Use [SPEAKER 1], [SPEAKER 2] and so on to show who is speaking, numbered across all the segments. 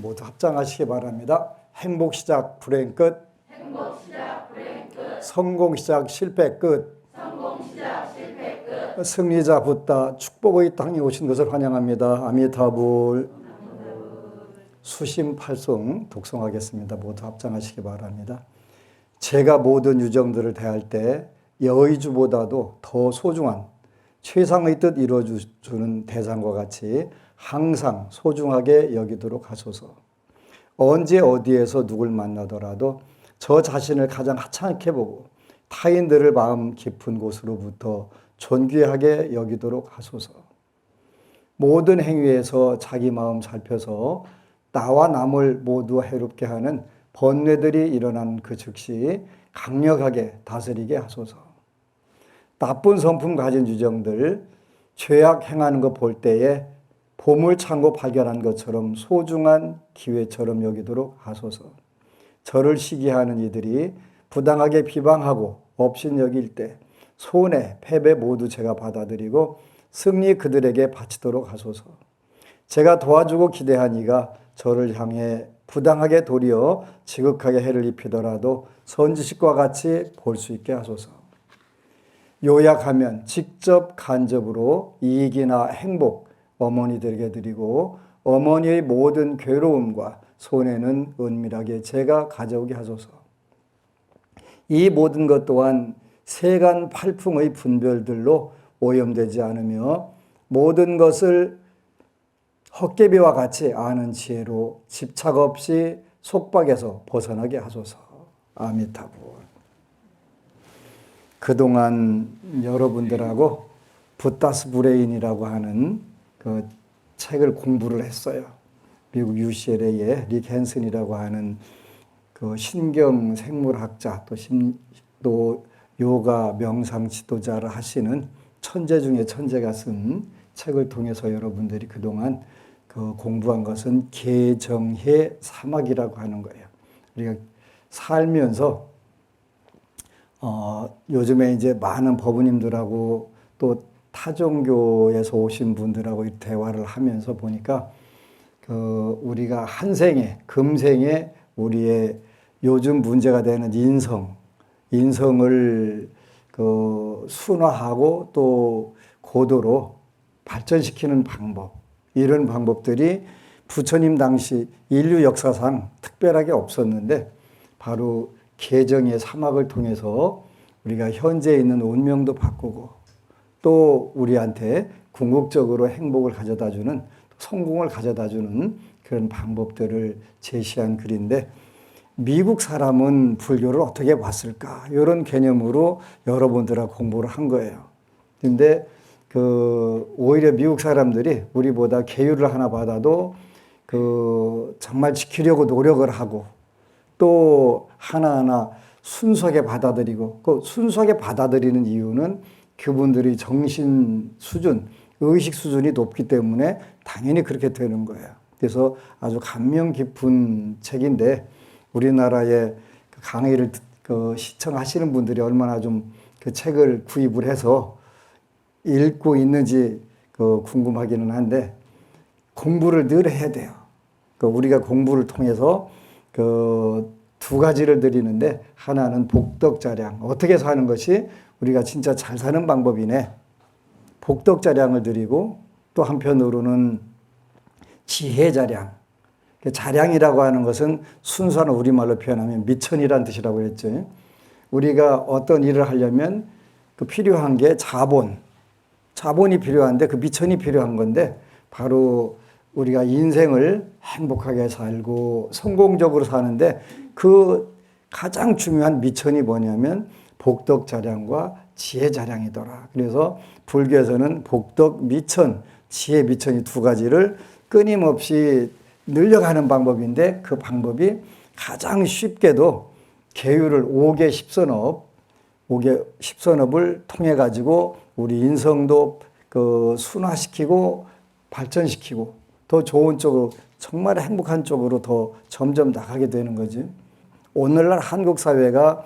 [SPEAKER 1] 모두 합장하시기 바랍니다. 행복 시작 불행 끝.
[SPEAKER 2] 행복 시작 불행 끝.
[SPEAKER 1] 성공 시작 실패 끝.
[SPEAKER 2] 성공 시작 실패 끝.
[SPEAKER 1] 승리자 붓다 축복의 땅에 오신 것을 환영합니다. 아미타불. 수심팔송 독송하겠습니다. 모두 합장하시기 바랍니다. 제가 모든 유정들을 대할 때 여의주보다도 더 소중한 최상의 뜻 이루어주는 대상과 같이 항상 소중하게 여기도록 하소서. 언제 어디에서 누굴 만나더라도 저 자신을 가장 하찮게 보고 타인들을 마음 깊은 곳으로부터 존귀하게 여기도록 하소서. 모든 행위에서 자기 마음 살펴서 나와 남을 모두 해롭게 하는 번뇌들이 일어난 그 즉시 강력하게 다스리게 하소서. 나쁜 성품 가진 유정들, 죄악 행하는 거 볼 때에 보물창고 발견한 것처럼 소중한 기회처럼 여기도록 하소서. 저를 시기하는 이들이 부당하게 비방하고 업신여길 때 손해, 패배 모두 제가 받아들이고 승리 그들에게 바치도록 하소서. 제가 도와주고 기대한 이가 저를 향해 부당하게 도리어 지극하게 해를 입히더라도 선지식과 같이 볼 수 있게 하소서. 요약하면 직접 간접으로 이익이나 행복 어머니들에게 드리고 어머니의 모든 괴로움과 손해는 은밀하게 제가 가져오게 하소서. 이 모든 것 또한 세간 팔풍의 분별들로 오염되지 않으며 모든 것을 헛개비와 같이 아는 지혜로 집착 없이 속박에서 벗어나게 하소서. 아미타불. 그동안 여러분들하고 붓다스 브레인이라고 하는 그 책을 공부를 했어요. 미국 UCLA의 릭 헨슨이라고 하는 그 신경 생물학자 또 요가 명상 지도자를 하시는 천재 중에 천재가 쓴 책을 통해서 여러분들이 그동안 그 공부한 것은 개정해 사막이라고 하는 거예요. 우리가 살면서 요즘에 이제 많은 법우님들하고 또 타종교에서 오신 분들하고 대화를 하면서 보니까 우리가 한 생에 금생에 우리의 요즘 문제가 되는 인성을 순화하고 또 고도로 발전시키는 방법, 이런 방법들이 부처님 당시 인류 역사상 특별하게 없었는데 바로 개정의 사막을 통해서 우리가 현재 있는 운명도 바꾸고 또 우리한테 궁극적으로 행복을 가져다주는, 성공을 가져다주는 그런 방법들을 제시한 글인데, 미국 사람은 불교를 어떻게 봤을까? 이런 개념으로 여러분들하고 공부를 한 거예요. 근데 오히려 미국 사람들이 우리보다 계율을 하나 받아도 정말 지키려고 노력을 하고 또 하나하나 순수하게 받아들이고, 그 순수하게 받아들이는 이유는 그분들이 정신 수준, 의식 수준이 높기 때문에 당연히 그렇게 되는 거예요. 그래서 아주 감명 깊은 책인데 우리나라의 강의를 시청하시는 분들이 얼마나 좀 그 책을 구입을 해서 읽고 있는지 궁금하기는 한데 공부를 늘 해야 돼요. 우리가 공부를 통해서 두 가지를 드리는데 하나는 복덕자량, 어떻게 사는 것이 우리가 진짜 잘 사는 방법이네. 복덕자량을 드리고 또 한편으로는 지혜자량. 자량이라고 하는 것은 순수한 우리말로 표현하면 미천이라는 뜻이라고 했죠. 우리가 어떤 일을 하려면 필요한 게 자본이 필요한데 그 미천이 필요한 건데 바로 우리가 인생을 행복하게 살고 성공적으로 사는데 그 가장 중요한 미천이 뭐냐면 복덕자량과 지혜자량이더라. 그래서 불교에서는 복덕 미천, 지혜 미천이 두 가지를 끊임없이 늘려가는 방법인데 그 방법이 가장 쉽게도 계율을 5개 10선업을 통해 가지고 우리 인성도 순화시키고 발전시키고 더 좋은 쪽으로, 정말 행복한 쪽으로 더 점점 나가게 되는 거지. 오늘날 한국 사회가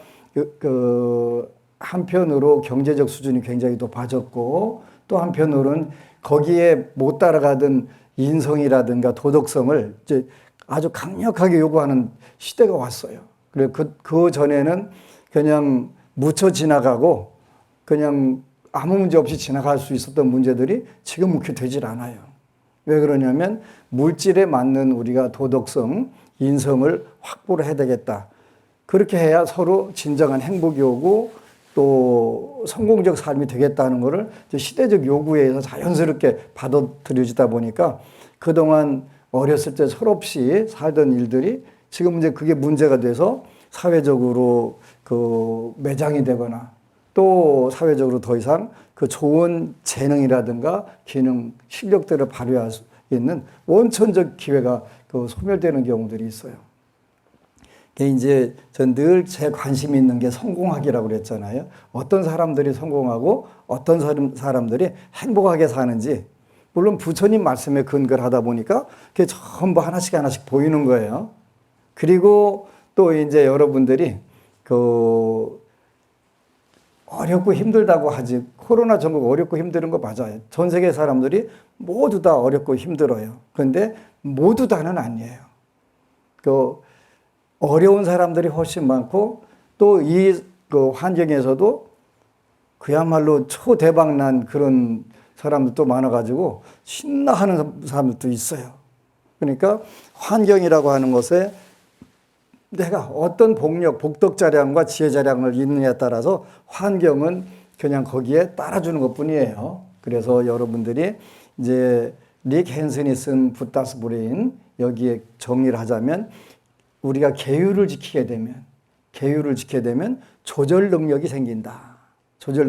[SPEAKER 1] 한편으로 경제적 수준이 굉장히 높아졌고 또 한편으로는 거기에 못 따라가던 인성이라든가 도덕성을 이제 아주 강력하게 요구하는 시대가 왔어요. 그리고 그 전에는 그냥 묻혀 지나가고 그냥 아무 문제 없이 지나갈 수 있었던 문제들이 지금은 그렇게 되질 않아요. 왜 그러냐면 물질에 맞는 우리가 도덕성, 인성을 확보를 해야 되겠다. 그렇게 해야 서로 진정한 행복이 오고 또 성공적 삶이 되겠다는 것을 시대적 요구에 의해서 자연스럽게 받아들여지다 보니까 그동안 어렸을 때 철없이 살던 일들이 지금 이제 그게 문제가 돼서 사회적으로 그 매장이 되거나 또 사회적으로 더 이상 그 좋은 재능이라든가 기능, 실력들을 발휘할 수 있는 원천적 기회가 그 소멸되는 경우들이 있어요. 이게 이제 전 늘 제 관심이 있는 게 성공학이라고 그랬잖아요. 어떤 사람들이 성공하고 어떤 사람들이 행복하게 사는지, 물론 부처님 말씀에 근거를 하다 보니까 그게 전부 하나씩 보이는 거예요. 그리고 또 이제 여러분들이 그 어렵고 힘들다고 하지, 코로나 전국 어렵고 힘든 거 맞아요. 전 세계 사람들이 모두 다 어렵고 힘들어요. 그런데 모두 다는 아니에요. 그 어려운 사람들이 훨씬 많고 또 이 그 환경에서도 그야말로 초대박난 그런 사람들도 많아가지고 신나하는 사람들도 있어요. 그러니까 환경이라고 하는 것에 내가 어떤 복력, 복덕자량과 지혜자량을 있느냐에 따라서 환경은 그냥 거기에 따라주는 것 뿐이에요. 그래서 여러분들이 이제 릭 헨슨이 쓴 붓다스 브레인, 여기에 정리를 하자면 우리가 계율을 지키게 되면 조절 능력이 생긴다. 조절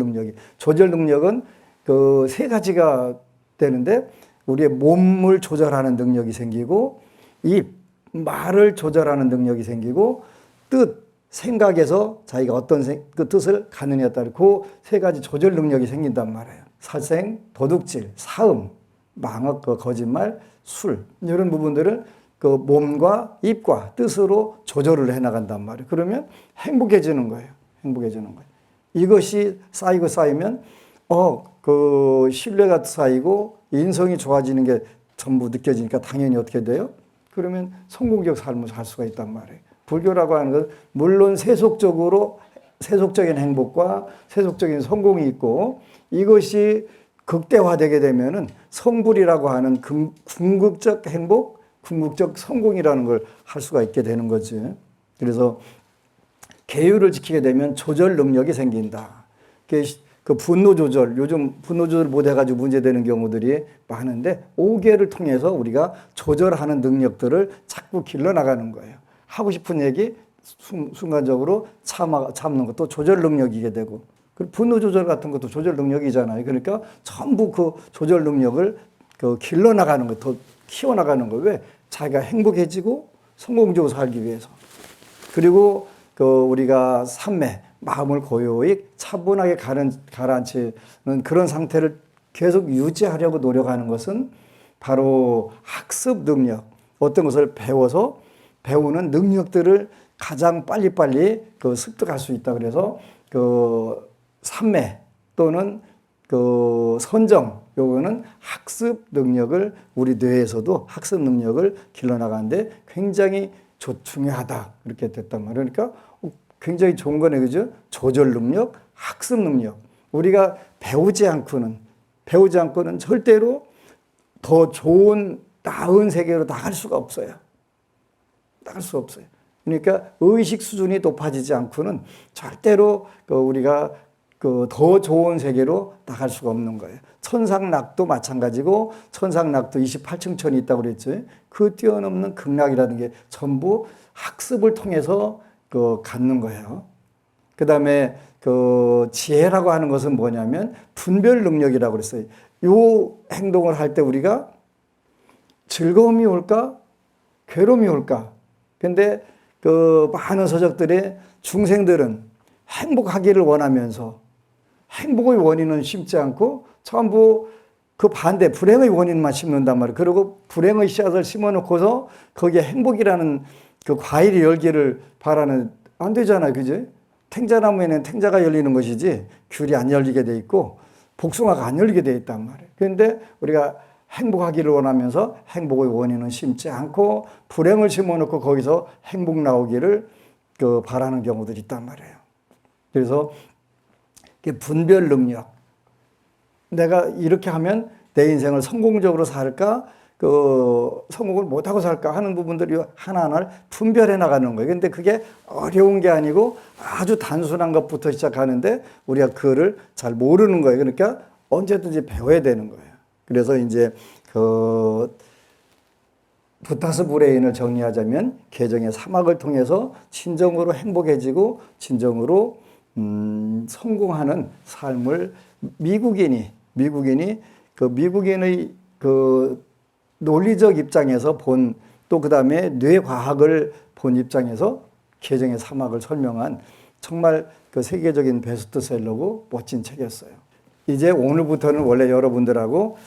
[SPEAKER 1] 능력은 그 세 가지가 되는데 우리의 몸을 조절하는 능력이 생기고 입, 말을 조절하는 능력이 생기고 뜻, 생각에서 자기가 어떤 그 뜻을 갖느냐에 따라 그 세 가지 조절 능력이 생긴단 말이에요. 살생, 도둑질, 사음, 망언, 거짓말, 술 이런 부분들을 그 몸과 입과 뜻으로 조절을 해나간단 말이에요. 그러면 행복해지는 거예요. 이것이 쌓이면 그 신뢰가 쌓이고 인성이 좋아지는 게 전부 느껴지니까 당연히 어떻게 돼요? 그러면 성공적 삶을 살 수가 있단 말이에요. 불교라고 하는 건 물론 세속적인 행복과 세속적인 성공이 있고 이것이 극대화되게 되면은 성불이라고 하는 궁극적 행복, 궁극적 성공이라는 걸 할 수가 있게 되는 거지. 그래서 계율을 지키게 되면 조절 능력이 생긴다. 그 분노 조절, 요즘 분노 조절 못 해가지고 문제되는 경우들이 많은데 5개를 통해서 우리가 조절하는 능력들을 자꾸 길러나가는 거예요. 하고 싶은 얘기 순간적으로 참는 것도 조절 능력이게 되고, 그리고 분노 조절 같은 것도 조절 능력이잖아요. 그러니까 전부 그 조절 능력을 그 길러나가는 거, 더 키워나가는 거. 왜? 자기가 행복해지고 성공적으로 살기 위해서. 그리고 그 우리가 삼매, 마음을 고요히 차분하게 가라앉히는 그런 상태를 계속 유지하려고 노력하는 것은 바로 학습 능력, 어떤 것을 배워서 배우는 능력들을 가장 빨리빨리 그 습득할 수 있다. 그래서 그 삼매 또는 그 선정, 요거는 학습 능력을 우리 뇌에서도 학습 능력을 길러나가는데 굉장히 중요하다. 그렇게 됐단 말이에요. 그러니까 굉장히 좋은 거네, 그죠? 조절 능력, 학습 능력. 우리가 배우지 않고는 절대로 더 좋은, 나은 세계로 나갈 수가 없어요. 그러니까 의식 수준이 높아지지 않고는 절대로 우리가 더 좋은 세계로 나갈 수가 없는 거예요. 천상락도 마찬가지고, 천상락도 28층 천이 있다고 그랬죠. 그 뛰어넘는 극락이라는 게 전부 학습을 통해서 갖는 거예요. 그 다음에 지혜라고 하는 것은 뭐냐면 분별 능력이라고 그랬어요. 요 행동을 할 때 우리가 즐거움이 올까? 괴로움이 올까? 근데 많은 서적들의 중생들은 행복하기를 원하면서 행복의 원인은 심지 않고 전부 그 반대 불행의 원인만 심는단 말이에요. 그리고 불행의 씨앗을 심어놓고서 거기에 행복이라는 그 과일이 열기를 바라는, 안 되잖아요. 그죠? 탱자나무에는 탱자가 열리는 것이지 귤이 안 열리게 돼 있고 복숭아가 안 열리게 돼 있단 말이에요. 그런데 우리가 행복하기를 원하면서 행복의 원인은 심지 않고 불행을 심어놓고 거기서 행복 나오기를 바라는 경우들이 있단 말이에요. 그래서 분별 능력, 내가 이렇게 하면 내 인생을 성공적으로 살까, 성공을 못하고 살까 하는 부분들이 하나하나 분별해 나가는 거예요. 근데 그게 어려운 게 아니고 아주 단순한 것부터 시작하는데 우리가 그거를 잘 모르는 거예요. 그러니까 언제든지 배워야 되는 거예요. 그래서 이제 부타스 브레인을 정리하자면 계정의 사막을 통해서 진정으로 행복해지고 진정으로 성공하는 삶을 미국인의 논리적 입장에서 본, 또 그 다음에 뇌과학을 본 입장에서 계정의 사막을 설명한 정말 세계적인 베스트셀러고 멋진 책이었어요. 이제 오늘부터는 원래 여러분들하고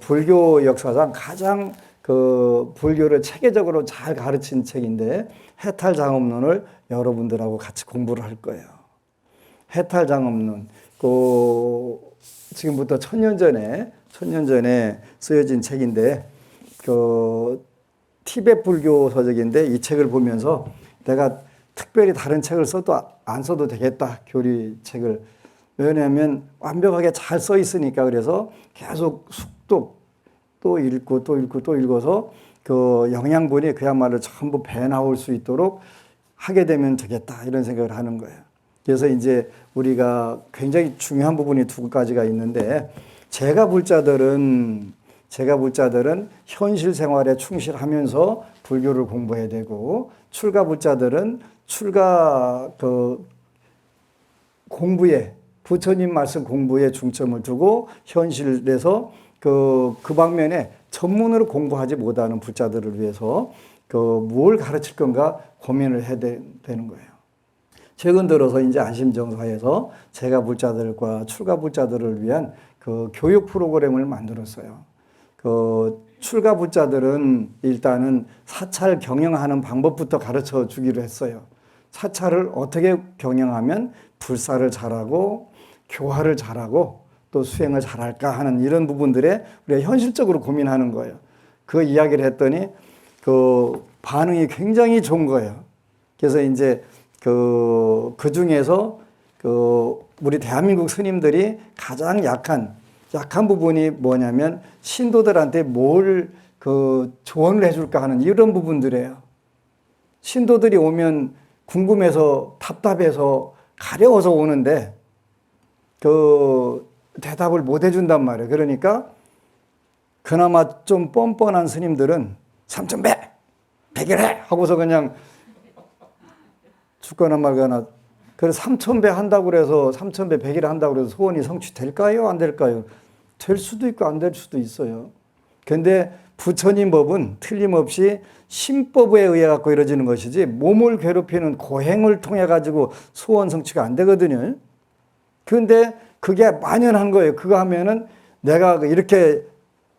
[SPEAKER 1] 불교 역사상 가장 불교를 체계적으로 잘 가르친 책인데 해탈장엄론을 여러분들하고 같이 공부를 할 거예요. 해탈장엄론, 지금부터 1000년 전에 쓰여진 책인데 티베트 불교 서적인데 이 책을 보면서 내가 특별히 다른 책을 써도 안 써도 되겠다, 교리 책을. 왜냐하면 완벽하게 잘 써 있으니까. 그래서 계속 숙독, 또 읽고 또 읽고 또 읽어서 영양분이 그야말로 전부 배 나올 수 있도록 하게 되면 되겠다, 이런 생각을 하는 거예요. 그래서 이제 우리가 굉장히 중요한 부분이 두 가지가 있는데, 제가 불자들은 현실 생활에 충실하면서 불교를 공부해야 되고, 출가 불자들은 공부에, 부처님 말씀 공부에 중점을 두고 현실에서 그 방면에 전문으로 공부하지 못하는 불자들을 위해서 뭘 가르칠 건가 고민을 해야 되는 거예요. 최근 들어서 이제 안심정사에서 제가 불자들과 출가 불자들을 위한 교육 프로그램을 만들었어요. 출가 불자들은 일단은 사찰 경영하는 방법부터 가르쳐 주기로 했어요. 사찰을 어떻게 경영하면 불사를 잘하고 교화를 잘하고 또 수행을 잘할까 하는 이런 부분들에 우리가 현실적으로 고민하는 거예요. 그 이야기를 했더니 반응이 굉장히 좋은 거예요. 그래서 이제 그 중에서 우리 대한민국 스님들이 가장 약한 부분이 뭐냐면 신도들한테 뭘 조언을 해줄까 하는 이런 부분들이에요. 신도들이 오면 궁금해서 답답해서 가려워서 오는데 대답을 못 해준단 말이에요. 그러니까 그나마 좀 뻔뻔한 스님들은 3000배, 100일 하고서 그냥 죽거나 말거나. 그래서 3000배 한다고 그래서 3000배, 100일 한다고 그래서 소원이 성취될까요? 안 될까요? 될 수도 있고 안 될 수도 있어요. 근데 부처님 법은 틀림없이 신법에 의해 갖고 이루어지는 것이지 몸을 괴롭히는 고행을 통해 가지고 소원 성취가 안 되거든요. 근데 그게 만연한 거예요. 그거 하면은 내가 이렇게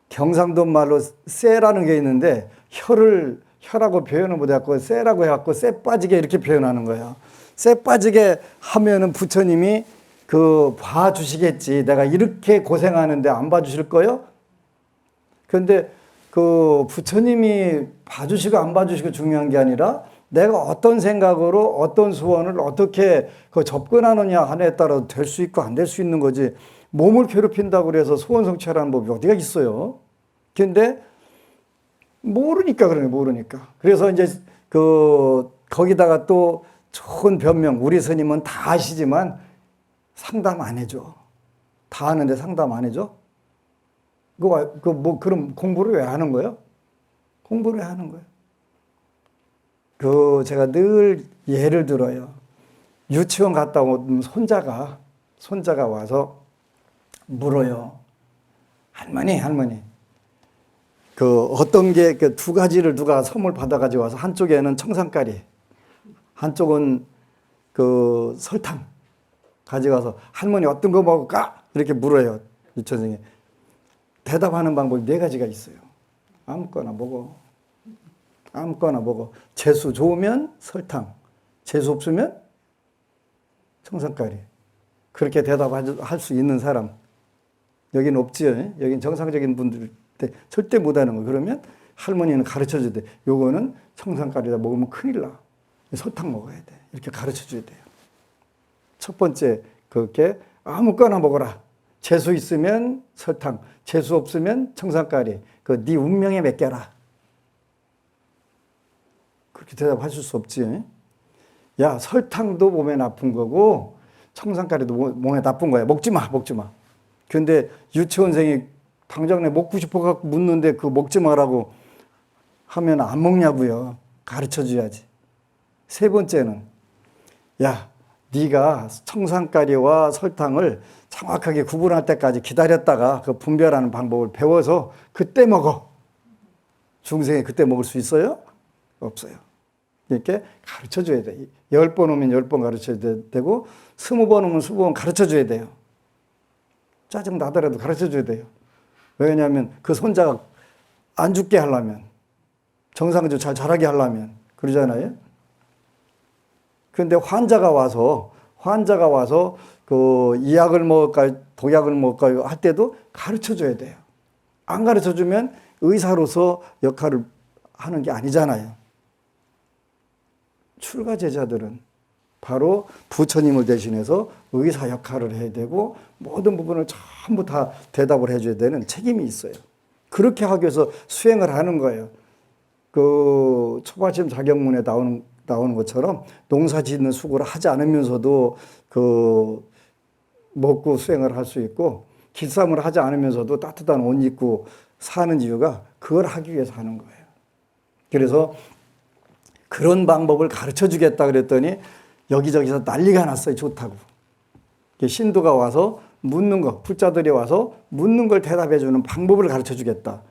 [SPEAKER 1] 경상도 말로 쎄라는 게 있는데 혀라고 표현을 못해갖고 쎄라고 해갖고 쎄 빠지게 이렇게 표현하는 거예요. 쎄 빠지게 하면은 부처님이 봐주시겠지. 내가 이렇게 고생하는데 안 봐주실 거요? 근데 부처님이 봐주시고 안 봐주시고 중요한 게 아니라 내가 어떤 생각으로 어떤 소원을 어떻게 접근하느냐 하느냐에 따라 될 수 있고 안 될 수 있는 거지. 몸을 괴롭힌다고 그래서 소원 성취하라는 법이 어디가 있어요? 근데 모르니까 그러네, 모르니까. 그래서 이제 거기다가 또 좋은 변명, 우리 스님은 다 아시지만 상담 안 해줘. 다 아는데 상담 안 해줘? 그럼 공부를 왜 하는 거예요? 공부를 왜 하는 거예요? 제가 늘 예를 들어요. 유치원 갔다 온 손자가 와서 물어요. 할머니. 어떤 게 두 가지를 누가 선물 받아가지고 와서 한쪽에는 청산가리, 한쪽은 설탕 가져가서 할머니 어떤 거 먹을까? 이렇게 물어요. 유치원생이. 대답하는 방법이 4가지가 있어요. 아무거나 먹어. 재수 좋으면 설탕, 재수 없으면 청산가리. 그렇게 대답할 수 있는 사람 여기는 없지요. 여긴 정상적인 분들 근데 절대 못하는 거. 그러면 할머니는 가르쳐 줘야 돼. 요거는 청산가리다 먹으면 큰일 나. 설탕 먹어야 돼. 이렇게 가르쳐 줘야 돼요. 첫 번째, 그렇게 아무거나 먹어라. 재수 있으면 설탕, 재수 없으면 청산가리. 네 운명에 맡겨라. 그렇게 대답하실 수 없지. 야, 설탕도 몸에 나쁜 거고 청산가리도 몸에 나쁜 거야. 먹지 마, 먹지 마. 근데 유치원생이 당장 내 먹고 싶어갖고 묻는데 그거 먹지 마라고 하면 안 먹냐고요. 가르쳐 줘야지. 세 번째는, 야, 네가 청산가리와 설탕을 정확하게 구분할 때까지 기다렸다가 그 분별하는 방법을 배워서 그때 먹어. 중생이 그때 먹을 수 있어요? 없어요. 이렇게 가르쳐 줘야 돼. 10번 오면 10번 가르쳐야 되고 20번 오면 20번 가르쳐 줘야 돼요. 짜증 나더라도 가르쳐 줘야 돼요. 왜냐하면 그 손자가 안 죽게 하려면, 정상적으로 잘 자라게 하려면 그러잖아요. 그런데 환자가 와서 그 이약을 먹을까요, 독약을 먹을까요 할 때도 가르쳐 줘야 돼요. 안 가르쳐 주면 의사로서 역할을 하는 게 아니잖아요. 출가 제자들은 바로 부처님을 대신해서 의사 역할을 해야 되고 모든 부분을 전부 다 대답을 해줘야 되는 책임이 있어요. 그렇게 하기 위해서 수행을 하는 거예요. 그 초바심 자격문에 나오는 것처럼 농사 짓는 수고를 하지 않으면서도 그 먹고 수행을 할 수 있고 길쌈을 하지 않으면서도 따뜻한 옷 입고 사는 이유가 그걸 하기 위해서 하는 거예요. 그래서 그런 방법을 가르쳐 주겠다 그랬더니 여기저기서 난리가 났어요. 좋다고. 신도가 와서 묻는 거, 불자들이 와서 묻는 걸 대답해 주는 방법을 가르쳐 주겠다.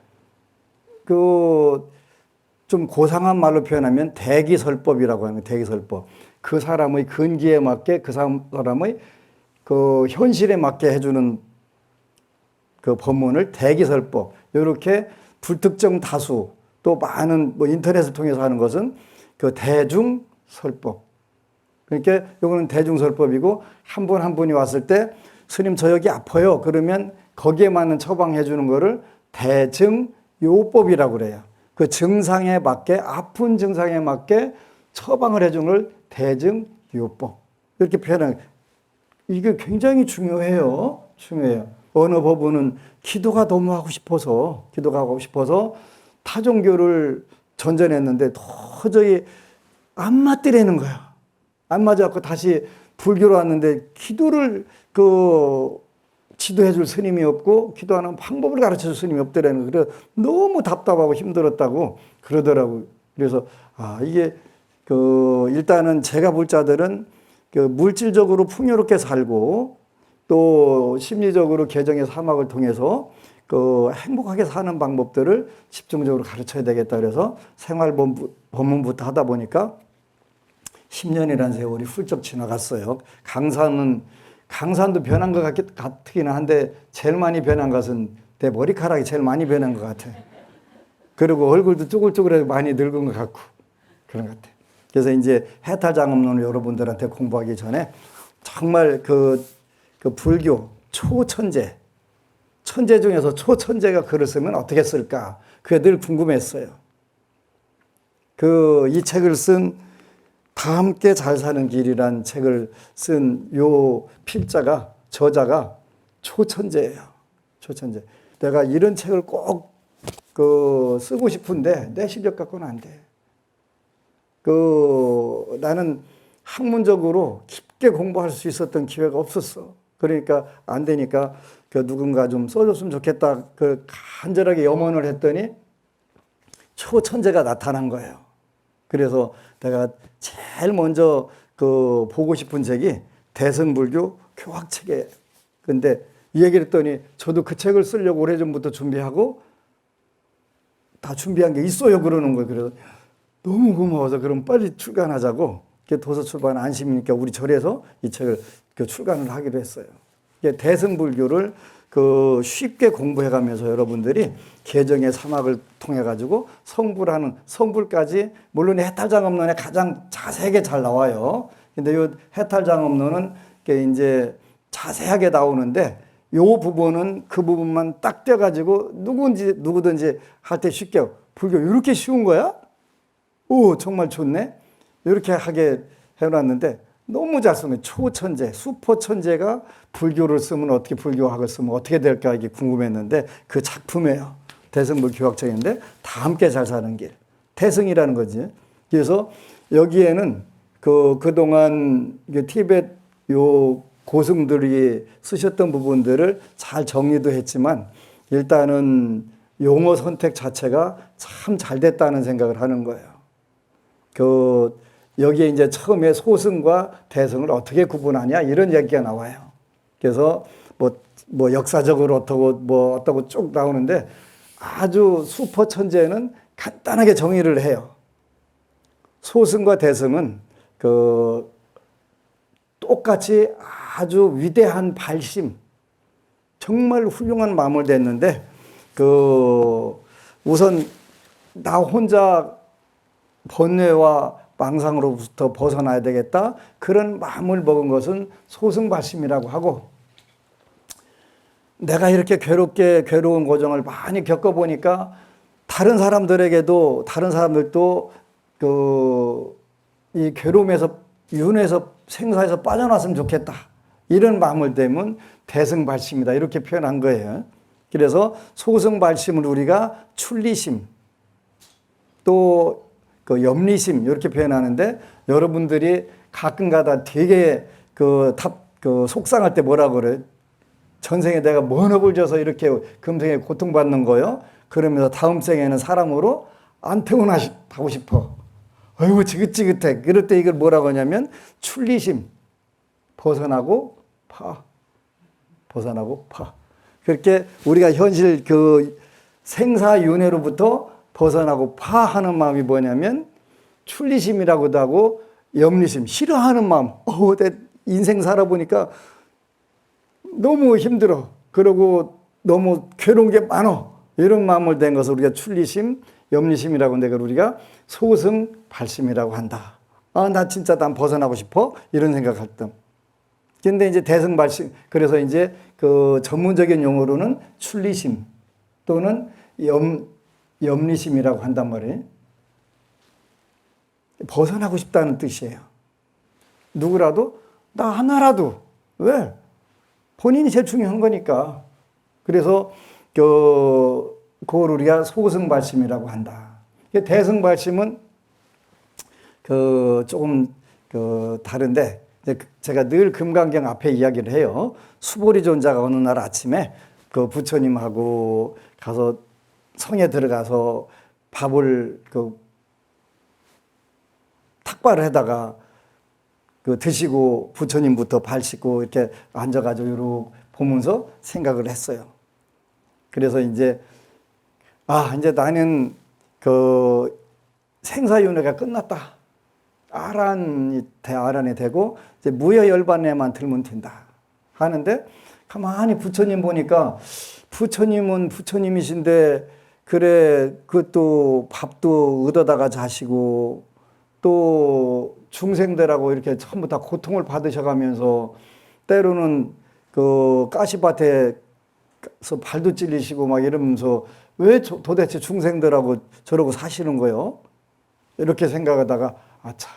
[SPEAKER 1] 좀 고상한 말로 표현하면 대기설법이라고 하는 거예요. 대기설법. 그 사람의 근기에 맞게 그 사람의 그 현실에 맞게 해주는 그 법문을 대기설법. 이렇게 불특정 다수 또 많은 인터넷을 통해서 하는 것은 그 대중설법. 그러니까 이거는 대중설법이고 한 분 한 분이 왔을 때 스님 저 여기 아파요. 그러면 거기에 맞는 처방해 주는 거를 대증요법이라고 그래요. 그 증상에 맞게 아픈 증상에 맞게 처방을 해주는 걸 대증요법. 이렇게 표현하는 이게 굉장히 중요해요. 중요해요. 어느 법은 기도가 너무 하고 싶어서 타 종교를 전전했는데 도저히 안 맞더라는 거야. 안 맞아갖고 다시 불교로 왔는데 기도를 지도해 줄 스님이 없고 기도하는 방법을 가르쳐 줄 스님이 없더라는 거예요. 그래서 너무 답답하고 힘들었다고 그러더라고요. 그래서 이게 일단은 제가 볼 자들은 물질적으로 풍요롭게 살고 또 심리적으로 개정의 사막을 통해서 행복하게 사는 방법들을 집중적으로 가르쳐야 되겠다 그래서 생활법문부터 하다 보니까 10년이라는 세월이 훌쩍 지나갔어요. 강산도 변한 것 같긴 한데 제일 많이 변한 것은 내 머리카락이 제일 많이 변한 것 같아. 그리고 얼굴도 쭈글쭈글하게 많이 늙은 것 같고 그런 것 같아. 그래서 이제 해탈장엄론을 여러분들한테 공부하기 전에 정말 그 불교 초천재, 천재 중에서 초천재가 글을 쓰면 어떻게 쓸까? 그게 늘 궁금했어요. 이 책을 쓴 다 함께 잘 사는 길이란 책을 쓴 요 필자가, 저자가 초천재예요. 초천재. 내가 이런 책을 꼭 쓰고 싶은데 내 실력 갖고는 안 돼. 나는 학문적으로 깊게 공부할 수 있었던 기회가 없었어. 그러니까 안 되니까 누군가 좀 써줬으면 좋겠다. 간절하게 염원을 했더니 초천재가 나타난 거예요. 그래서 내가 제일 먼저 보고 싶은 책이 대승불교 교학책이에요. 근데 이 얘기를 했더니 저도 그 책을 쓰려고 오래전부터 준비하고 다 준비한 게 있어요. 그러는 거예요. 그래서 너무 고마워서 그럼 빨리 출간하자고 도서출판 안심이니까 우리 절에서 이 책을 출간을 하기로 했어요. 대승불교를 쉽게 공부해가면서 여러분들이 개정의 사막을 통해 가지고 성불까지 물론 해탈장엄론에 가장 자세하게 잘 나와요. 근데 이 해탈장엄론은 이제 자세하게 나오는데 요 부분은 그 부분만 딱 떼가지고 누구든지 할 때 쉽게 불교 이렇게 쉬운 거야? 오, 정말 좋네. 이렇게 하게 해놨는데 너무 잘 쓰는 초천재, 슈퍼천재가 불교를 쓰면 어떻게 불교학을 쓰면 어떻게 될까 이게 궁금했는데 그 작품이에요. 대승불 교학책인데 다 함께 잘 사는 길. 대승이라는 거지. 그래서 여기에는 그동안 티베트 요 고승들이 쓰셨던 부분들을 잘 정리도 했지만 일단은 용어 선택 자체가 참 잘 됐다는 생각을 하는 거예요. 여기에 이제 처음에 소승과 대승을 어떻게 구분하냐 이런 얘기가 나와요. 그래서 뭐 역사적으로 어떻고 쭉 나오는데 아주 슈퍼 천재는 간단하게 정의를 해요. 소승과 대승은 똑같이 아주 위대한 발심, 정말 훌륭한 마음을 냈는데 우선 나 혼자 번뇌와 망상으로부터 벗어나야 되겠다. 그런 마음을 먹은 것은 소승발심이라고 하고 내가 이렇게 괴로운 과정을 많이 겪어보니까 다른 사람들도 이 괴로움에서 윤회에서 생사에서 빠져나왔으면 좋겠다. 이런 마음을 대면 대승발심이다. 이렇게 표현한 거예요. 그래서 소승발심을 우리가 출리심 또 염리심 이렇게 표현하는데 여러분들이 가끔가다 되게 속상할 때 뭐라 그래? 전생에 내가 뭔 업을 져서 이렇게 금생에 고통받는 거요? 그러면서 다음 생에는 사람으로 안 태어나고 싶어. 아이고 지긋지긋해. 그럴 때 이걸 뭐라고 하냐면 출리심. 벗어나고 파. 그렇게 우리가 현실 생사윤회로부터 벗어나고 파하는 마음이 뭐냐면 출리심이라고도 하고 염리심, 싫어하는 마음. 내 인생 살아보니까 너무 힘들어. 그리고 너무 괴로운 게 많어. 이런 마음을 댄 것을 우리가 출리심, 염리심이라고 하는데 우리가 소승발심이라고 한다. 나 진짜 난 벗어나고 싶어. 이런 생각할 때. 근데 이제 대승발심, 그래서 이제 전문적인 용어로는 출리심 또는 염리심이라고 한단 말이에요. 벗어나고 싶다는 뜻이에요. 누구라도, 나 하나라도. 왜? 본인이 제일 중요한 거니까. 그래서 그걸 우리가 소승발심이라고 한다. 대승발심은 조금 다른데 제가 늘 금강경 앞에 이야기를 해요. 수보리존자가 어느 날 아침에 부처님하고 가서 성에 들어가서 밥을 탁발을 해다가 드시고 부처님부터 발 씻고 이렇게 앉아가지고 이러고 보면서 생각을 했어요. 그래서 이제 이제 나는 생사윤회가 끝났다. 아란이 되고 이제 무여열반에만 들면 된다 하는데 가만히 부처님 보니까 부처님은 부처님이신데 그래 그것도 밥도 얻어다가 자시고 또 중생들하고 이렇게 전부 다 고통을 받으셔가면서 때로는 가시밭에서 발도 찔리시고 막 이러면서 왜 도대체 중생들하고 저러고 사시는 거요? 이렇게 생각하다가 아차,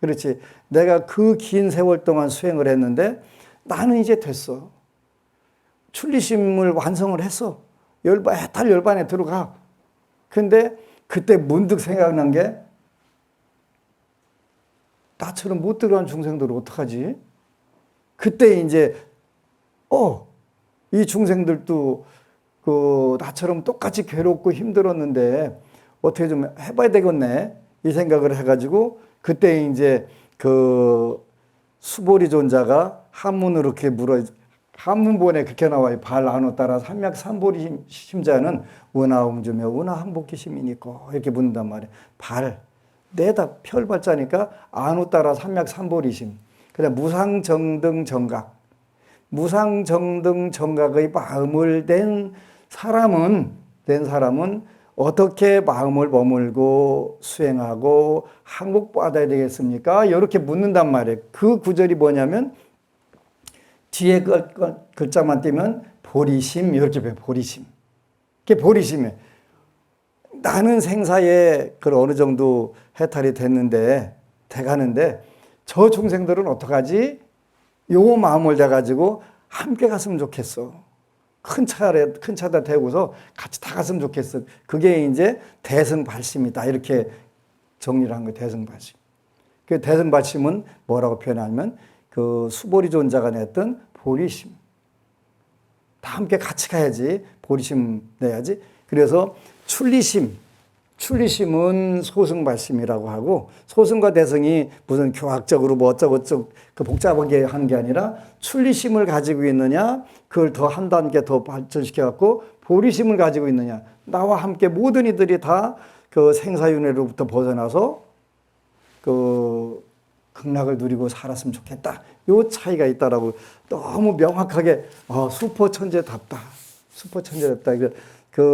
[SPEAKER 1] 그렇지. 내가 그 긴 세월 동안 수행을 했는데 나는 이제 됐어. 출리심을 완성을 했어. 해탈 열반에 들어가. 근데 그때 문득 생각난 게 나처럼 못 들어간 중생들은 어떡하지? 그때 이제 이 중생들도 나처럼 똑같이 괴롭고 힘들었는데 어떻게 좀 해봐야 되겠네 이 생각을 해가지고 그때 이제 수보리존자가 한문으로 이렇게 한문본에 그렇게 나와요. 발 안오 따라 삼약 삼보리 심자는 운하음주며 운하한복기 심이니까 이렇게 묻는단 말이에요. 발 내다 펼발자니까 안오 따라 삼약 삼보리심. 그다음 무상정등 정각. 무상정등 정각의 마음을 낸 사람은 어떻게 마음을 머물고 수행하고 항복받아야 되겠습니까? 이렇게 묻는단 말이에요. 그 구절이 뭐냐면 뒤에 글자만 띄면 보리심 이렇게 배 보리심. 그게 보리심이에요. 나는 생사에 그 어느 정도 해탈이 돼가는데 저 중생들은 어떡하지? 요 마음을 내가지고 함께 갔으면 좋겠어. 큰 차다 대고서 같이 다 갔으면 좋겠어. 그게 이제 대승발심이다. 이렇게 정리를 한 거예요. 대승발심. 그 대승발심은 뭐라고 표현하냐면 그 수보리 존자가 냈던 보리심. 다 함께 같이 가야지. 보리심 내야지. 그래서 출리심은 소승발심이라고 하고, 소승과 대승이 무슨 교학적으로 뭐 어쩌고저쩌고 그 복잡하게 하는 게 아니라 출리심을 가지고 있느냐, 그걸 더 한 단계 더 발전시켜갖고 보리심을 가지고 있느냐, 나와 함께 모든 이들이 다 그 생사윤회로부터 벗어나서 그 극락을 누리고 살았으면 좋겠다. 요 차이가 있다라고 너무 명확하게 슈퍼천재답다. 슈퍼천재답다.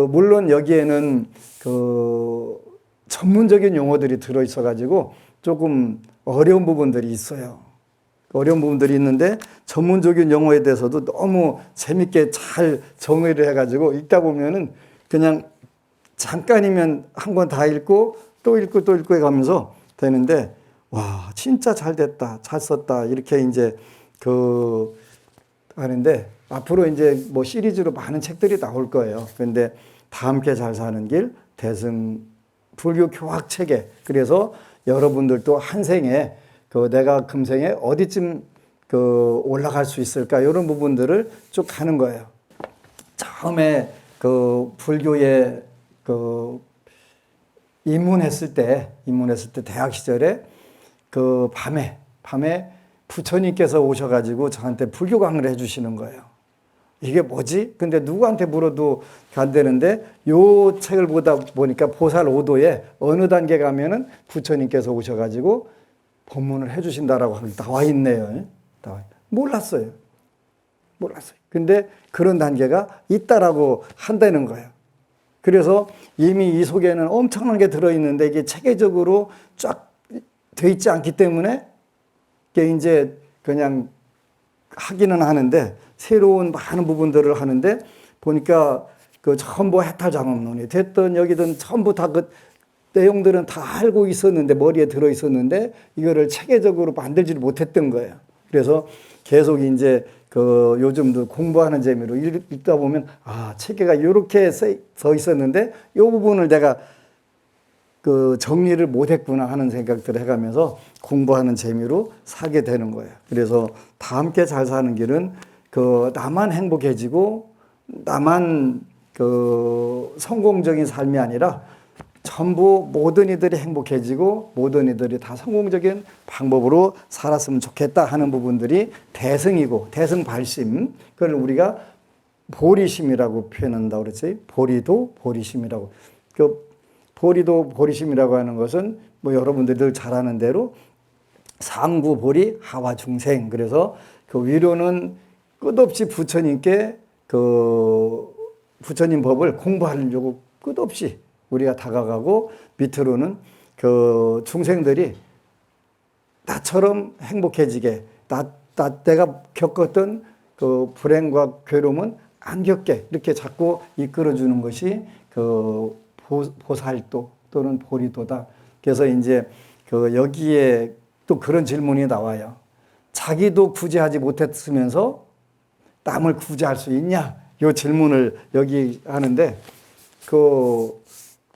[SPEAKER 1] 물론 여기에는 그 전문적인 용어들이 들어있어가지고 조금 어려운 부분들이 있어요. 어려운 부분들이 있는데 전문적인 용어에 대해서도 너무 재밌게 잘 정의를 해가지고 읽다 보면은 그냥 잠깐이면 한 권 다 읽고 또 읽고 또 읽고 해가면서 되는데, 와, 진짜 잘 됐다. 잘 썼다. 이렇게 이제 하는데, 앞으로 이제 뭐 시리즈로 많은 책들이 나올 거예요. 그런데 다 함께 잘 사는 길, 대승, 불교 교학 체계. 그래서 여러분들도 한 생에 내가 금생에 어디쯤 올라갈 수 있을까? 이런 부분들을 쭉 가는 거예요. 처음에 불교에 입문했을 때 대학 시절에 밤에 부처님께서 오셔가지고 저한테 불교 강의를 해주시는 거예요. 이게 뭐지? 근데 누구한테 물어도 안 되는데 요 책을 보다 보니까 보살 5도에 어느 단계 가면은 부처님께서 오셔가지고 법문을 해주신다라고 나와 있네요. 몰랐어요. 근데 그런 단계가 있다라고 한다는 거예요. 그래서 이미 이 속에는 엄청난 게 들어있는데 이게 체계적으로 쫙 돼 있지 않기 때문에 이게 이제 그냥 하기는 하는데 새로운 많은 부분들을 하는데 보니까 전부 해탈장엄론이 됐든 여기든 전부 다 내용들은 다 알고 있었는데 머리에 들어 있었는데 이거를 체계적으로 만들지를 못했던 거예요. 그래서 계속 이제 요즘도 공부하는 재미로 읽다 보면 체계가 이렇게 써 있었는데 이 부분을 내가 정리를 못했구나 하는 생각들을 해가면서 공부하는 재미로 사게 되는 거예요. 그래서 다 함께 잘 사는 길은 나만 행복해지고 나만 성공적인 삶이 아니라 전부 모든 이들이 행복해지고 모든 이들이 다 성공적인 방법으로 살았으면 좋겠다 하는 부분들이 대승이고 대승발심, 그걸 우리가 보리심이라고 표현한다고 그랬지. 보리도 보리심이라고. 보리도 보리심이라고 하는 것은 뭐 여러분들이 늘 잘 아는 대로 상구 보리 하와 중생. 그래서 위로는 끝없이 부처님께 부처님 법을 공부하려고 끝없이 우리가 다가가고, 밑으로는 중생들이 나처럼 행복해지게, 내가 겪었던 불행과 괴로움은 안 겪게 이렇게 자꾸 이끌어주는 것이 보살도 또는 보리도다. 그래서 이제 여기에 또 그런 질문이 나와요. 자기도 구제하지 못했으면서 남을 구제할 수 있냐? 이 질문을 여기 하는데,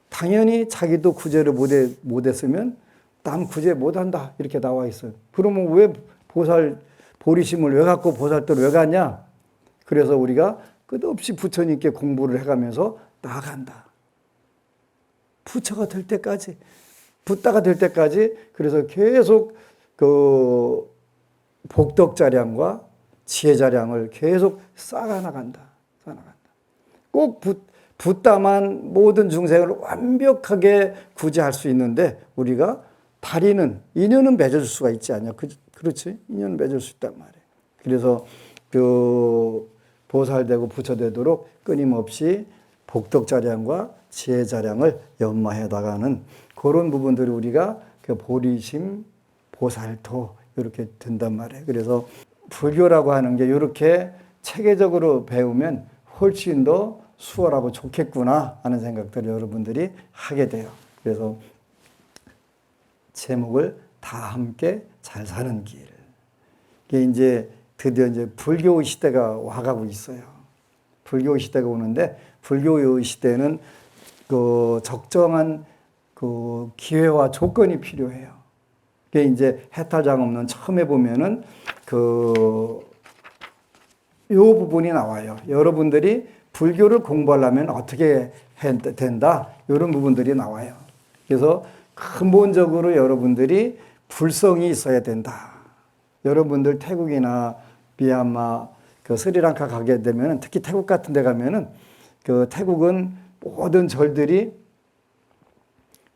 [SPEAKER 1] 당연히 자기도 구제를 못했으면 남 구제 못한다 이렇게 나와 있어요. 그러면 왜 보리심을 왜 갖고 보살도를 왜 가냐? 그래서 우리가 끝없이 부처님께 공부를 해가면서 나아간다. 부처가 될 때까지, 붓다가 될 때까지. 그래서 계속 복덕자량과 지혜자량을 계속 쌓아나간다. 꼭 붓다만 모든 중생을 완벽하게 구제할 수 있는데 우리가 다리는 인연은 맺을 수가 있지 않냐. 그렇지? 인연은 맺을 수 있단 말이에요. 그래서 보살되고 부처되도록 끊임없이 복덕자량과 지혜자량을 연마해 나가는 그런 부분들이 우리가 보리심, 보살토 이렇게 된단 말이에요. 그래서 불교라고 하는 게 이렇게 체계적으로 배우면 훨씬 더 수월하고 좋겠구나 하는 생각들을 여러분들이 하게 돼요. 그래서 제목을 다 함께 잘 사는 길. 이게 이제 드디어 이제 불교 시대가 와가고 있어요. 불교 시대가 오는데 불교 시대는 그 적정한 그 기회와 조건이 필요해요. 그게 이제 해탈장엄론 처음에 보면은 요 부분이 나와요. 여러분들이 불교를 공부하려면 어떻게 된다? 이런 부분들이 나와요. 그래서 근본적으로 여러분들이 불성이 있어야 된다. 여러분들 태국이나 미얀마, 그 스리랑카 가게 되면 특히 태국 같은 데 가면은 그 태국은 모든 절들이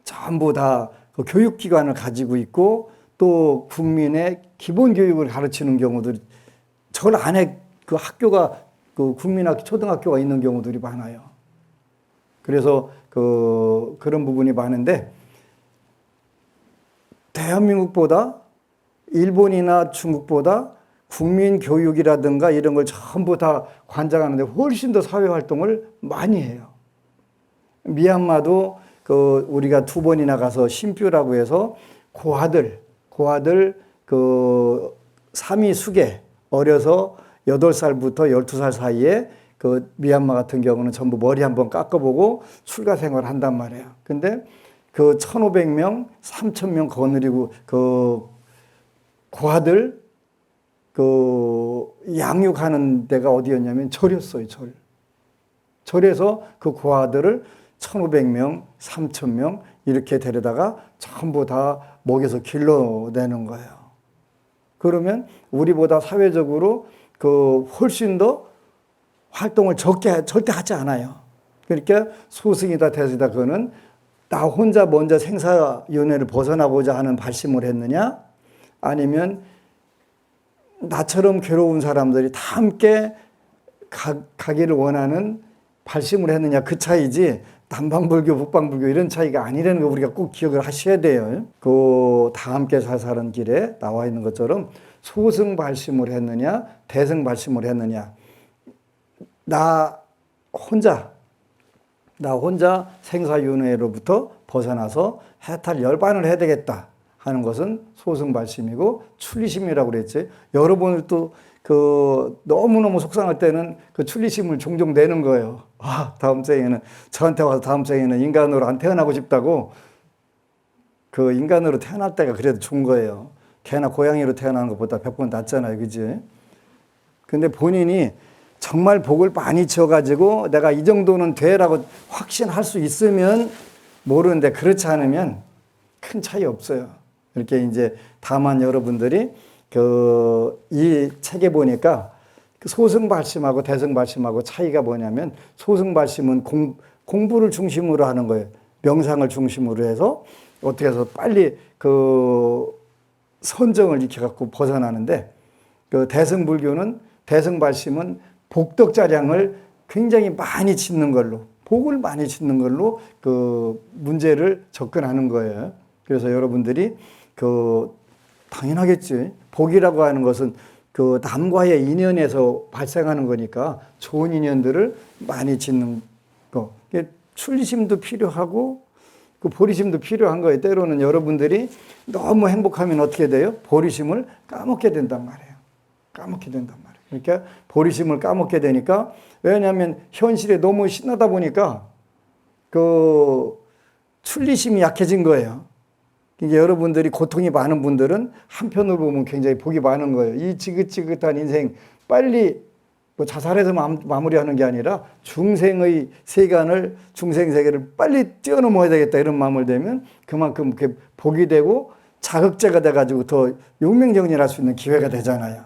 [SPEAKER 1] 전부 다 그 교육기관을 가지고 있고 또 국민의 기본 교육을 가르치는 경우들 절 안에 그 학교가 그 국민학교, 초등학교가 있는 경우들이 많아요. 그래서 그런 부분이 많은데 대한민국보다 일본이나 중국보다 국민 교육이라든가 이런 걸 전부 다 관장하는데 훨씬 더 사회 활동을 많이 해요. 미얀마도 우리가 2번이나 가서 신뷰라고 해서 고아들 삼위 수계 어려서 8살부터 12살 사이에 그 미얀마 같은 경우는 전부 머리 한번 깎아보고 출가 생활을 한단 말이에요. 근데 1,500명, 3,000명 거느리고 고아들 양육하는 데가 어디였냐면 절이었어요, 절. 절에서 그 고아들을 1,500명, 3,000명 이렇게 데려다가 전부 다 먹여서 길러내는 거예요. 그러면 우리보다 사회적으로 훨씬 더 활동을 절대 하지 않아요. 그러니까 소승이다 대승이다 그거는 나 혼자 먼저 생사윤회를 벗어나고자 하는 발심을 했느냐 아니면 나처럼 괴로운 사람들이 다 함께 가기를 원하는 발심을 했느냐 그 차이지 남방불교, 북방불교 이런 차이가 아니라는 거 우리가 꼭 기억을 하셔야 돼요. 다 함께 잘 사는 길에 나와 있는 것처럼 소승 발심을 했느냐 대승 발심을 했느냐 나 혼자 생사윤회로부터 벗어나서 해탈 열반을 해야 되겠다 하는 것은 소승 발심이고 출리심이라고 그랬지. 여러분들도 너무너무 속상할 때는 그 출리심을 종종 내는 거예요. 다음 생에는 저한테 와서 다음 생에는 인간으로 안 태어나고 싶다고. 그 인간으로 태어날 때가 그래도 좋은 거예요. 개나 고양이로 태어나는 것보다 100번 낫잖아요. 그지? 근데 본인이 정말 복을 많이 지어가지고 내가 이 정도는 돼라고 확신할 수 있으면 모르는데 그렇지 않으면 큰 차이 없어요. 이렇게 이제 다만 여러분들이 이 책에 보니까 소승발심하고 대승발심하고 차이가 뭐냐면 소승발심은 공부를 중심으로 하는 거예요. 명상을 중심으로 해서 어떻게 해서 빨리 선정을 익혀갖고 벗어나는데 대승불교는 대승발심은 복덕자량을 굉장히 많이 짓는 걸로 복을 많이 짓는 걸로 문제를 접근하는 거예요. 그래서 여러분들이 당연하겠지. 복이라고 하는 것은 남과의 인연에서 발생하는 거니까 좋은 인연들을 많이 짓는 거. 출리심도 필요하고 보리심도 필요한 거예요. 때로는 여러분들이 너무 행복하면 어떻게 돼요? 보리심을 까먹게 된단 말이에요. 까먹게 된단 말이에요. 그러니까 보리심을 까먹게 되니까 왜냐하면 현실에 너무 신나다 보니까 출리심이 약해진 거예요. 그러니까 여러분들이 고통이 많은 분들은 한편으로 보면 굉장히 복이 많은 거예요. 이 지긋지긋한 인생 빨리 자살해서 마무리하는 게 아니라 중생의 세간을 중생세계를 빨리 뛰어넘어야 되겠다 이런 마음을 되면 그만큼 복이 되고 자극제가 돼가지고 더 용맹정진할 수 있는 기회가 되잖아요.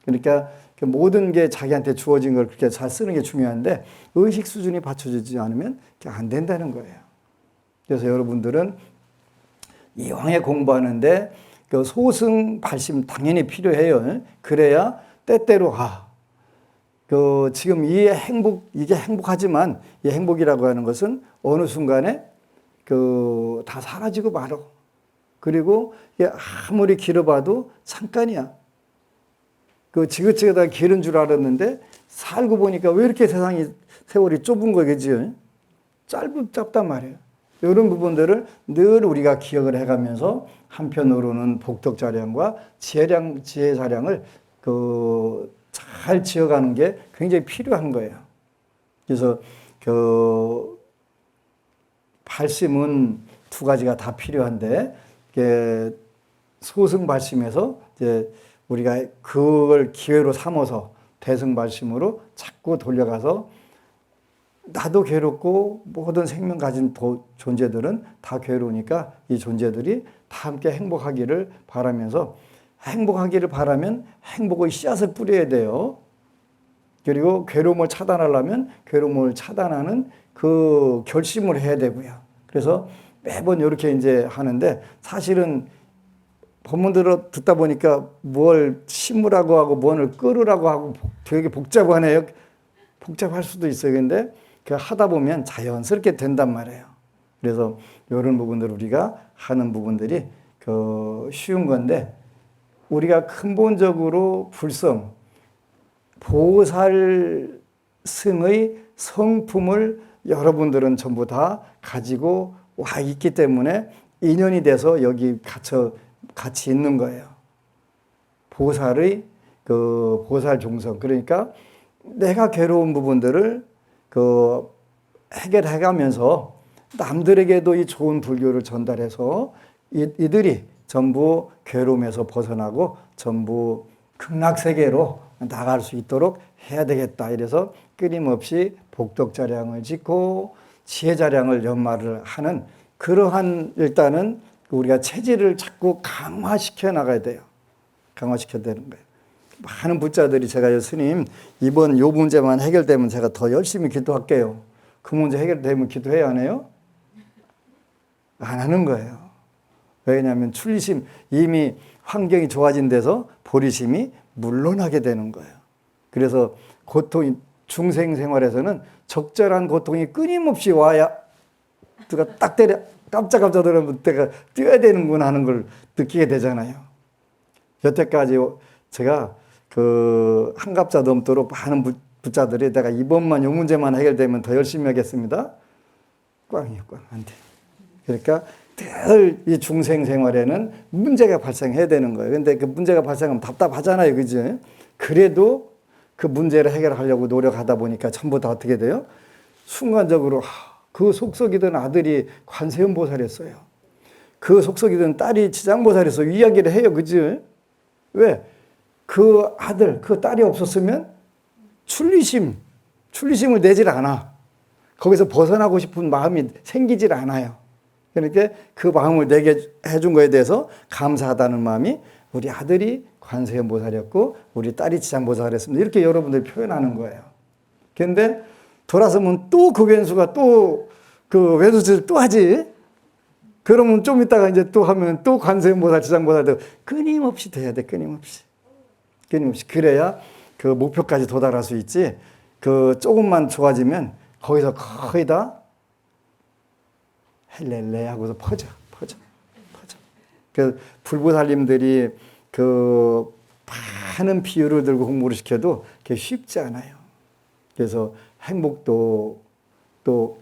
[SPEAKER 1] 그러니까 모든 게 자기한테 주어진 걸 그렇게 잘 쓰는 게 중요한데 의식 수준이 받쳐지지 않으면 안 된다는 거예요. 그래서 여러분들은 이왕에 공부하는데 소승 발심 당연히 필요해요. 그래야 때때로 지금 이게 행복하지만 이 행복이라고 하는 것은 어느 순간에 다 사라지고 말어. 그리고 이게 아무리 길어봐도 잠깐이야. 그 지긋지긋하게 기른 줄 알았는데 살고 보니까 왜 이렇게 세월이 좁은 거겠지요? 짧단 말이에요. 이런 부분들을 늘 우리가 기억을 해가면서 한편으로는 복덕자량과 지혜자량을 잘 지어가는 게 굉장히 필요한 거예요. 그래서 발심은 두 가지가 다 필요한데 소승발심에서 이제 우리가 그걸 기회로 삼아서 대승발심으로 자꾸 돌려가서 나도 괴롭고 모든 생명 가진 존재들은 다 괴로우니까 이 존재들이 다 함께 행복하기를 바라면서 행복하기를 바라면 행복의 씨앗을 뿌려야 돼요. 그리고 괴로움을 차단하려면 괴로움을 차단하는 그 결심을 해야 되고요. 그래서 매번 이렇게 이제 하는데 사실은 본문들을 듣다 보니까 뭘 심으라고 하고 뭘 끓으라고 하고 되게 복잡하네요. 복잡할 수도 있어요. 근데 그 하다 보면 자연스럽게 된단 말이에요. 그래서 이런 부분들 우리가 하는 부분들이 쉬운 건데 우리가 근본적으로 불성, 보살승의 성품을 여러분들은 전부 다 가지고 와 있기 때문에 인연이 돼서 여기 같이 있는 거예요. 보살의 보살 종성. 그러니까 내가 괴로운 부분들을 해결해가면서 남들에게도 이 좋은 불교를 전달해서 이들이 전부 괴로움에서 벗어나고 전부 극락세계로 나갈 수 있도록 해야 되겠다. 이래서 끊임없이 복덕자량을 짓고 지혜자량을 연마를 하는 그러한 일단은 우리가 체질을 자꾸 강화시켜 나가야 돼요. 강화시켜야 되는 거예요. 많은 부자들이 제가 스님 이번 요 문제만 해결되면 제가 더 열심히 기도할게요. 그 문제 해결되면 기도해야 하네요? 안 하는 거예요. 왜냐하면 출리심 이미 환경이 좋아진 데서 보리심이 물러나게 되는 거예요. 그래서 고통이 중생 생활에서는 적절한 고통이 끊임없이 와야 누가 딱 때려 깜짝깜짝 놀라면 내가 뛰어야 되는구나 하는 걸 느끼게 되잖아요. 여태까지 제가 한갑자 넘도록 많은 부자들이 내가 이번만 요 문제만 해결되면 더 열심히 하겠습니다. 꽝이에요, 꽝. 안 돼. 그러니까 늘 이 중생 생활에는 문제가 발생해야 되는 거예요. 근데 그 문제가 발생하면 답답하잖아요. 그죠? 그래도 그 문제를 해결하려고 노력하다 보니까 전부 다 어떻게 돼요? 순간적으로 그 속썩이던 아들이 관세음보살이었어요. 그 속썩이던 딸이 지장보살이었어요. 이야기를 해요. 그죠? 왜? 그 아들, 그 딸이 없었으면 출리심을 내질 않아. 거기서 벗어나고 싶은 마음이 생기질 않아요. 그러니까 그 마음을 내게 해준 거에 대해서 감사하다는 마음이 우리 아들이 관세음보살이었고 우리 딸이 지장보살이었습니다. 이렇게 여러분들이 표현하는 거예요. 그런데 돌아서면 또 그 왼수가 또 그 외도짓을 또 하지. 그러면 좀 있다가 이제 또 하면 또 관세음보살, 지장보살도 끊임없이 돼야 돼. 끊임없이. 그래야 그 목표까지 도달할 수 있지. 조금만 좋아지면 거기서 거의 다 헬렐레 하고서 퍼져. 그 불보살님들이 많은 비유를 들고 공부를 시켜도 그게 쉽지 않아요. 그래서 행복도 또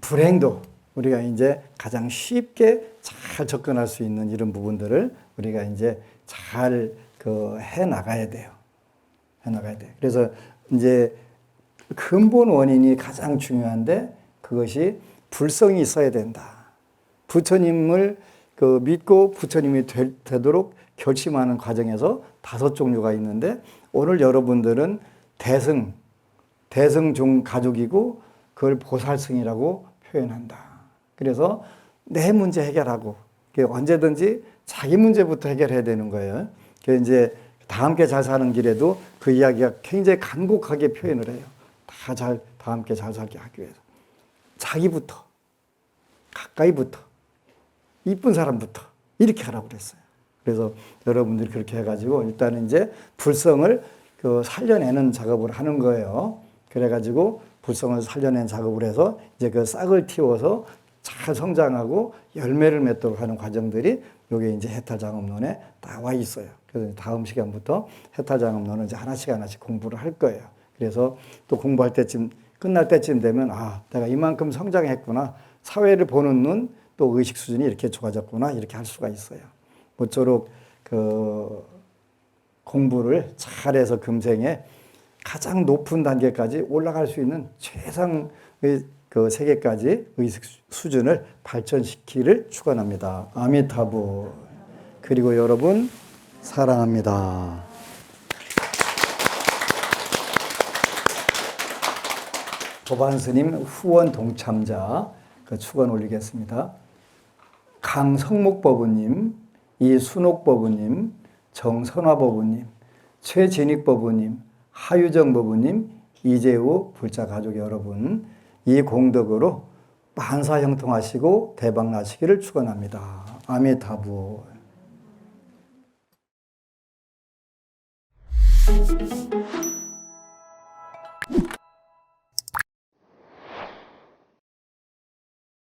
[SPEAKER 1] 불행도 우리가 이제 가장 쉽게 잘 접근할 수 있는 이런 부분들을 우리가 이제 잘 해 나가야 돼요. 그래서 이제 근본 원인이 가장 중요한데 그것이 불성이 있어야 된다. 부처님을 믿고 부처님이 되도록 결심하는 과정에서 5종류가 있는데 오늘 여러분들은 대승 가족이고 그걸 보살승이라고 표현한다. 그래서 내 문제 해결하고 언제든지 자기 문제부터 해결해야 되는 거예요. 그래서 이제 다 함께 잘 사는 길에도 그 이야기가 굉장히 간곡하게 표현을 해요. 다 함께 잘 살게 하기 위해서. 자기부터, 가까이부터, 이쁜 사람부터 이렇게 하라고 그랬어요. 그래서 여러분들이 그렇게 해가지고 일단은 이제 불성을 살려내는 작업을 하는 거예요. 그래가지고 불성을 살려낸 작업을 해서 이제 그 싹을 틔워서 잘 성장하고 열매를 맺도록 하는 과정들이 요게 이제 해탈장엄론에 나와 있어요. 그래서 다음 시간부터 해탈장엄론을 이제 하나씩 공부를 할 거예요. 그래서 또 공부할 때쯤 끝날 때쯤 되면 아, 내가 이만큼 성장했구나. 사회를 보는 눈, 또 의식 수준이 이렇게 좋아졌구나. 이렇게 할 수가 있어요. 모쪼록 그 공부를 잘해서 금생에 가장 높은 단계까지 올라갈 수 있는 최상의 그 세계까지 의식 수준을 발전시키기를 축원합니다. 아미타부. 그리고 여러분 사랑합니다. 도반스님 후원 동참자 그 축원 올리겠습니다. 강성묵법우님, 이순옥법우님, 정선화법우님, 최진익법우님, 하유정법우님, 이재우 불자 가족 여러분, 이 공덕으로 만사형통하시고 대박나시기를 축원합니다. 아미타부.